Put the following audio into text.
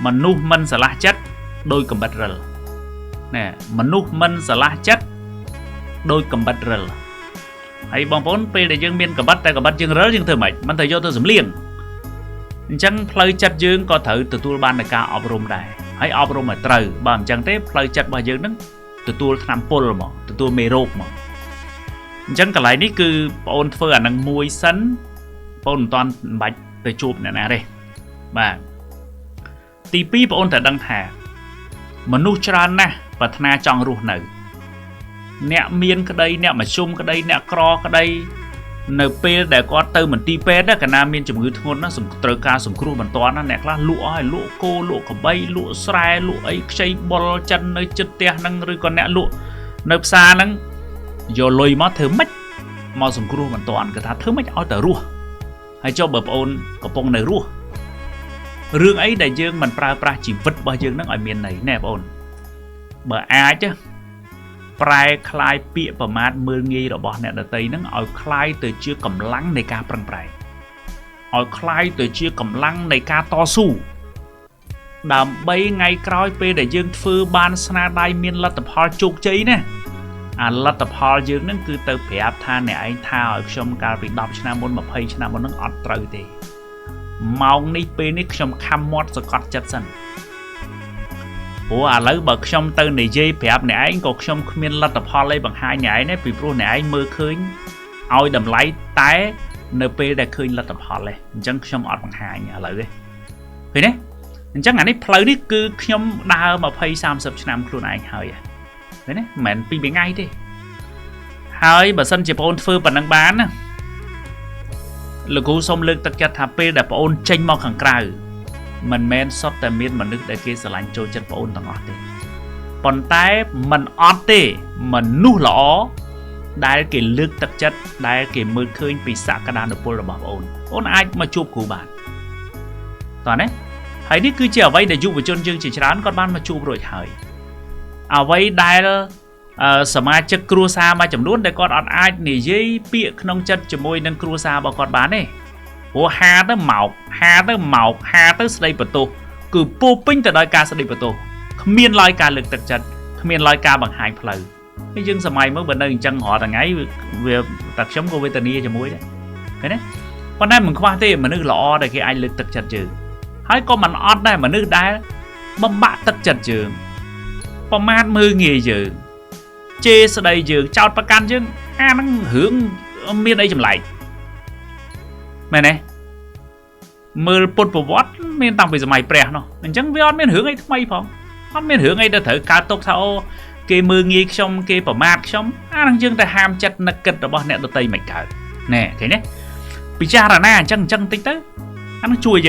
មនុស្សមិនស្រឡះចិត្តដោយកំបិតរិលណែមនុស្សមិនស្រឡះចិត្តដោយកំបិតរិលហើយបងប្អូនពេលដែលយើងមានកំបិតតែកំបិតយើងរិលយើងធ្វើម៉េចមិនទៅយកទៅសម្លៀងអញ្ចឹងផ្លូវចិត្តយើងក៏ត្រូវទទួលបាននូវការអប់រំដែរហើយអប់រំឲ្យត្រូវបើមិនអញ្ចឹងទេផ្លូវចិត្តរបស់យើងនឹងទទួលថ្នាំពុលមកទទួលមេរោគមកអញ្ចឹងកន្លែងនេះគឺបងអូនធ្វើអានឹងមួយសិនបងអូនមិនតាន់បាច់ទៅជួបអ្នកណាទេបាទទី2បងអូនត្រូវដឹងថាមនុស្សច្រើនណាស់ប្រាថ្នាចង់រស់នៅអ្នកមានក្តីអ្នកមធ្យមក្តីអ្នកក្រក្តីនៅពេលដែលគាត់ទៅមន្ទីរពេទ្យកាលណាមានជំងឺធ្ងន់ណាត្រូវការសង្គ្រោះបន្ទាន់ណាអ្នកខ្លះលក់ឲ្យលក់គោលក់ក្របីលក់ស្រែលក់អីខ្ចីបុលចិននៅជិតផ្ទះហ្នឹងឬក៏អ្នកលក់នៅផ្សារហ្នឹងយកលុយមកធ្វើម៉េចមកសង្គ្រោះបន្ទាន់គេថាធ្វើម៉េចឲ្យតែរស់ហើយចុះបើបងអូនកំពុងនៅរស់រឿងអីដែលយើងមិនប្រើប្រាស់ជីវិតរបស់យើងហ្នឹងឲ្យមានន័យណែបងអូនបើអាចប្រែคลายពាក្យប្រមាថមើលងាយរបស់អ្នកដតីហ្នឹងឲ្យคลายទៅជាកម្លាំងនៃការប្រឹងប្រែងឲ្យคลายទៅជាកម្លាំងនៃការតស៊ូដើម្បីថ្ងៃក្រោយពេលដែលយើងធ្វើបានស្នាដៃមានលទ្ធផលជោគជ័យណាអាលទ្ធផលយើងហ្នឹងគឺទៅប្រាប់ថាអ្នកឯងថាឲ្យខ្ញុំកាលពី10ឆ្នាំមុន20ឆ្នាំមុនហ្នឹងអត់ត្រូវទេម៉ោងនេះពេលនេះខ្ញុំខំមាត់សកត់ចិត្តសិនព្រោះឥឡូវបើខ្ញុំទៅនិយាយប្រាប់អ្នកឯងក៏ខ្ញុំគ្មានលទ្ធផលអីបង្ហាញអ្នកឯងទេពីព្រោះអ្នកឯងមើលឃើញឲ្យតម្លៃតែនៅពេលដែលឃើញលទ្ធផលទេអញ្ចឹងខ្ញុំអត់បង្ហាញឥឡូវទេឃើញទេអញ្ចឹងអានេះផ្លូវនេះគឺខ្ញុំដើរ20 30ឆ្នាំខ្លួនឯងហើយឃើញទេមិនមែនពីថ្ងៃទេហើយបើសិនជាបងអូនធ្វើប៉ុណ្ណឹងបានណាលោកគ្រូសូមលើកទឹកចិត្តថាពេលដែលបងអូនចេញមកខាងក្រៅមិនមែនសុទ្ធតែមានមនុស្សដែលគេស្រឡាញ់ចូលចិត្តបងអូនទាំងអស់ទេប៉ុន្តែមិនអត់ទេមនុស្សល្អដែលគេលើកទឹកចិត្តដែលគេមើលឃើញពីសក្តានុពលរបស់បងអូនអាចមកជួបគ្រូបានតោះណាហើយនេះគឺជាអ្វីដែលយុវជនយើងជាច្រើនគាត់បានមកជួបរួចហើយអ្វីដែលសមាជិកគ្រួសារមួយចំនួនដែលគាត់អត់អាចនិយាយពាក្យក្នុងចិត្តជាមួយនឹងគ្រួសាររបស់គាត់បានទេព្រោះហាទៅមកហាទៅស្ដីបន្ទោសគឺពោពេញទៅដោយការស្ដីបន្ទោសគ្មានឡើយការលើកទឹកចិត្តគ្មានឡើយការបង្ហាញផ្លូវហើយយើងសម័យមើលបើនៅអញ្ចឹងរាល់ថ្ងៃវាតែខ្ញុំក៏វេទនាជាមួយដែរឃើញទេប៉ុន្តែមិនខ្វះទេមនុស្សល្អដែលគេអាចលើកទឹកចិត្តយើងហើយក៏មិនអត់ដែរមនុស្សដែលបំបាក់ទឹកចិត្តយើងប្រមាថមើលងាយយើងជេរស្ដីយើងចោទប្រកាន់យើងអាហ្នឹងរឿងមានអីចម្លែកមែនទេមើលពុទ្ធប្រវត្តិមានតាំងពីសម័យព្រះនោះអញ្ចឹងវាអត់មានរឿងអីថ្មីផងអត់មានរឿងអីដែលត្រូវកើតទុកថាអូគេមើលងាយខ្ញុំគេប្រមាថខ្ញុំអាហ្នឹងយើងតែហាមចិត្តនឹកគិតរបស់អ្នកដតីមិនកើតណែឃើញទេពិចារណាអញ្ចឹងតិចទៅអាហ្នឹងជួយយើង